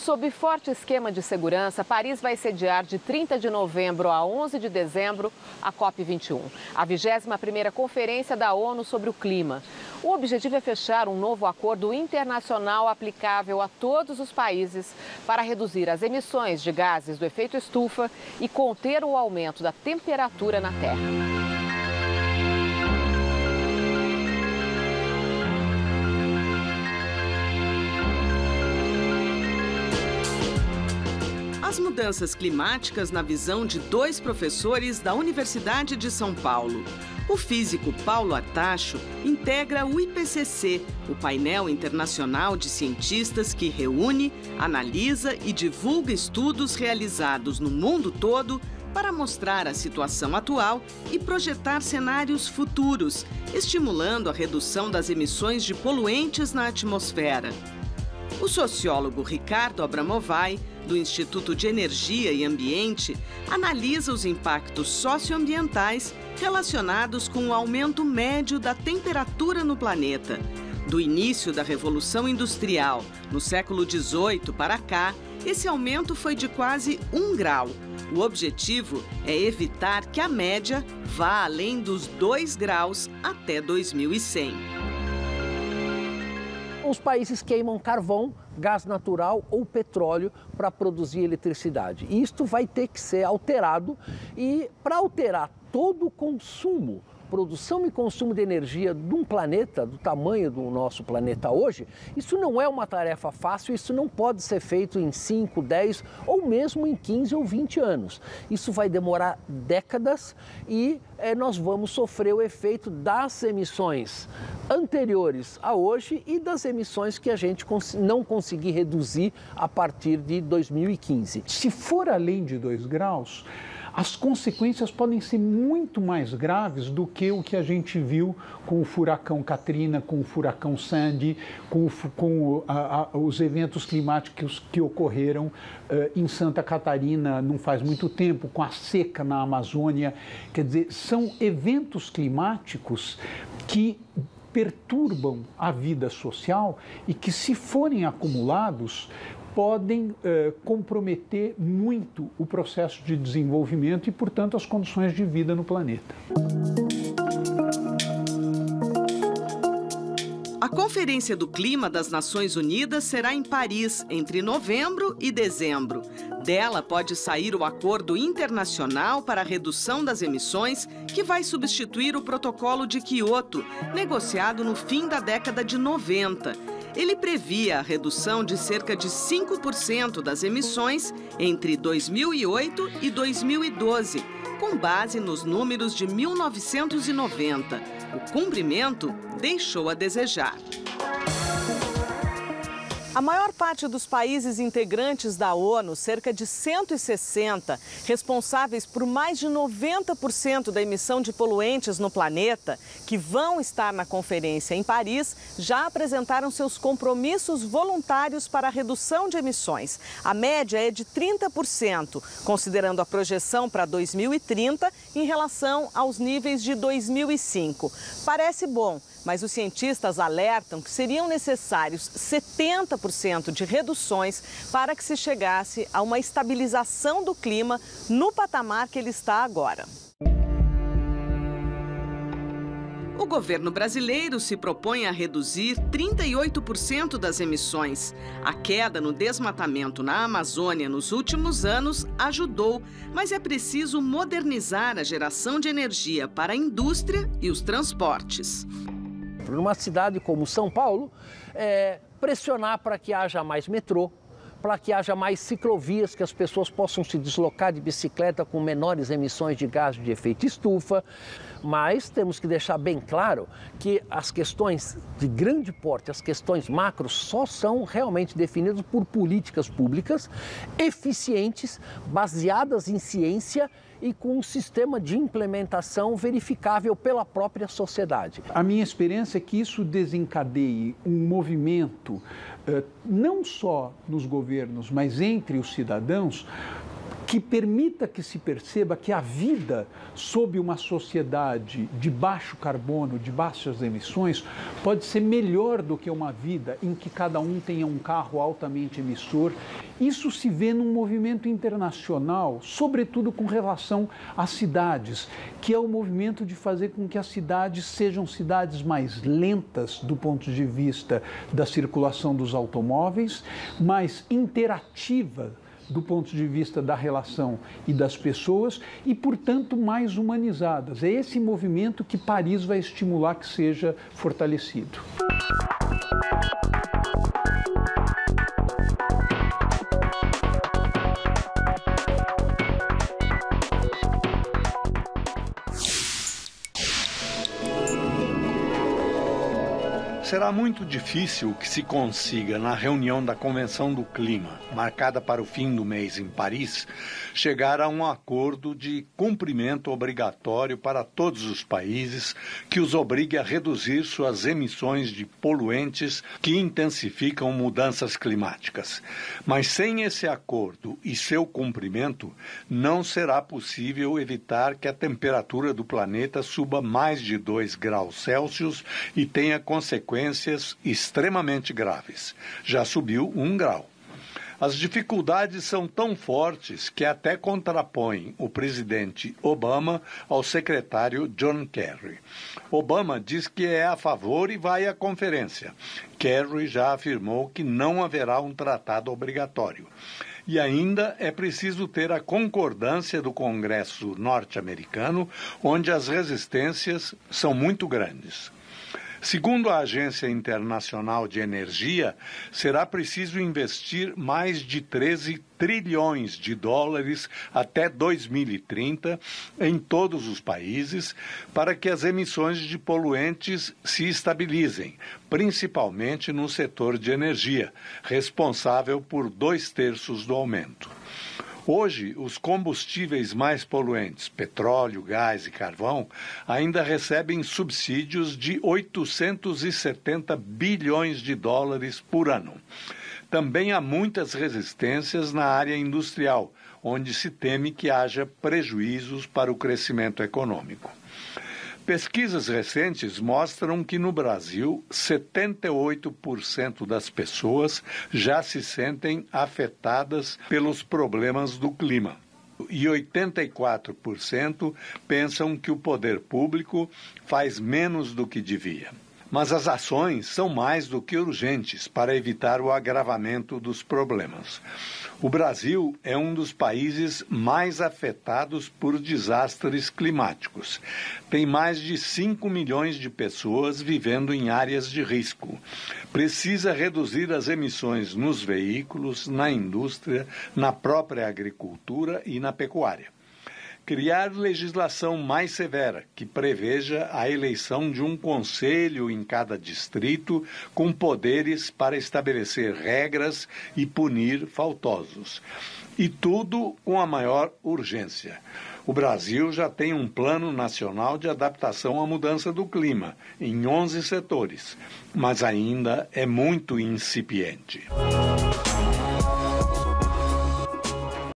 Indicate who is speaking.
Speaker 1: Sob forte esquema de segurança, Paris vai sediar de 30 de novembro a 11 de dezembro a COP21, a 21ª Conferência da ONU sobre o Clima. O objetivo é fechar um novo acordo internacional aplicável a todos os países para reduzir as emissões de gases do efeito estufa e conter o aumento da temperatura na Terra.
Speaker 2: As mudanças climáticas na visão de dois professores da Universidade de São Paulo. O físico Paulo Artacho integra o IPCC, o painel internacional de cientistas que reúne, analisa e divulga estudos realizados no mundo todo para mostrar a situação atual e projetar cenários futuros, estimulando a redução das emissões de poluentes na atmosfera. O sociólogo Ricardo Abramovay, do Instituto de Energia e Ambiente, analisa os impactos socioambientais relacionados com o aumento médio da temperatura no planeta. Do início da Revolução Industrial, no século XVIII para cá, esse aumento foi de quase 1 grau. O objetivo é evitar que a média vá além dos 2 graus até 2100.
Speaker 3: Os países queimam carvão, gás natural ou petróleo para produzir eletricidade. E isto vai ter que ser alterado e para alterar todo o consumo, produção e consumo de energia de um planeta, do tamanho do nosso planeta hoje, isso não é uma tarefa fácil, isso não pode ser feito em 5, 10 ou mesmo em 15 ou 20 anos. Isso vai demorar décadas e nós vamos sofrer o efeito das emissões anteriores a hoje e das emissões que a gente não conseguir reduzir a partir de 2015.
Speaker 4: Se for além de 2 graus, as consequências podem ser muito mais graves do que o que a gente viu com o furacão Katrina, com o furacão Sandy, com os eventos climáticos que ocorreram em Santa Catarina não faz muito tempo, com a seca na Amazônia. Quer dizer, são eventos climáticos que perturbam a vida social e que, se forem acumulados, podem comprometer muito o processo de desenvolvimento e, portanto, as condições de vida no planeta.
Speaker 2: A Conferência do Clima das Nações Unidas será em Paris, entre novembro e dezembro. Dela pode sair o Acordo Internacional para a Redução das Emissões, que vai substituir o Protocolo de Quioto, negociado no fim da década de 90. Ele previa a redução de cerca de 5% das emissões entre 2008 e 2012, com base nos números de 1990. O cumprimento deixou a desejar. A maior parte dos países integrantes da ONU, cerca de 160, responsáveis por mais de 90% da emissão de poluentes no planeta, que vão estar na conferência em Paris, já apresentaram seus compromissos voluntários para a redução de emissões. A média é de 30%, considerando a projeção para 2030 em relação aos níveis de 2005. Parece bom, mas os cientistas alertam que seriam necessários 70% de reduções para que se chegasse a uma estabilização do clima no patamar que ele está agora. O governo brasileiro se propõe a reduzir 38% das emissões. A queda no desmatamento na Amazônia nos últimos anos ajudou, mas é preciso modernizar a geração de energia para a indústria e os transportes.
Speaker 3: Numa cidade como São Paulo, pressionar para que haja mais metrô, para que haja mais ciclovias, que as pessoas possam se deslocar de bicicleta com menores emissões de gás de efeito estufa. Mas temos que deixar bem claro que as questões de grande porte, as questões macro, só são realmente definidas por políticas públicas eficientes, baseadas em ciência e com um sistema de implementação verificável pela própria sociedade.
Speaker 4: A minha experiência é que isso desencadeie um movimento, não só nos governos, mas entre os cidadãos, que permita que se perceba que a vida sob uma sociedade de baixo carbono, de baixas emissões, pode ser melhor do que uma vida em que cada um tenha um carro altamente emissor. Isso se vê num movimento internacional, sobretudo com relação às cidades, que é o movimento de fazer com que as cidades sejam cidades mais lentas do ponto de vista da circulação dos automóveis, mais interativas do ponto de vista da relação e das pessoas e, portanto, mais humanizadas. É esse movimento que Paris vai estimular que seja fortalecido.
Speaker 5: Será muito difícil que se consiga, na reunião da Convenção do Clima, marcada para o fim do mês em Paris, chegar a um acordo de cumprimento obrigatório para todos os países que os obrigue a reduzir suas emissões de poluentes que intensificam mudanças climáticas. Mas sem esse acordo e seu cumprimento, não será possível evitar que a temperatura do planeta suba mais de 2 graus Celsius e tenha consequências extremamente graves. Já subiu 1 grau. As dificuldades são tão fortes que até contrapõem o presidente Obama ao secretário John Kerry. Obama diz que é a favor e vai à conferência. Kerry já afirmou que não haverá um tratado obrigatório. E ainda é preciso ter a concordância do Congresso norte-americano, onde as resistências são muito grandes. Segundo a Agência Internacional de Energia, será preciso investir mais de 13 trilhões de dólares até 2030 em todos os países para que as emissões de poluentes se estabilizem, principalmente no setor de energia, responsável por 2/3 do aumento. Hoje, os combustíveis mais poluentes, petróleo, gás e carvão, ainda recebem subsídios de 870 bilhões de dólares por ano. Também há muitas resistências na área industrial, onde se teme que haja prejuízos para o crescimento econômico. Pesquisas recentes mostram que no Brasil, 78% das pessoas já se sentem afetadas pelos problemas do clima. E 84% pensam que o poder público faz menos do que devia. Mas as ações são mais do que urgentes para evitar o agravamento dos problemas. O Brasil é um dos países mais afetados por desastres climáticos. Tem mais de 5 milhões de pessoas vivendo em áreas de risco. Precisa reduzir as emissões nos veículos, na indústria, na própria agricultura e na pecuária. Criar legislação mais severa, que preveja a eleição de um conselho em cada distrito com poderes para estabelecer regras e punir faltosos. E tudo com a maior urgência. O Brasil já tem um plano nacional de adaptação à mudança do clima, em 11 setores, mas ainda é muito incipiente.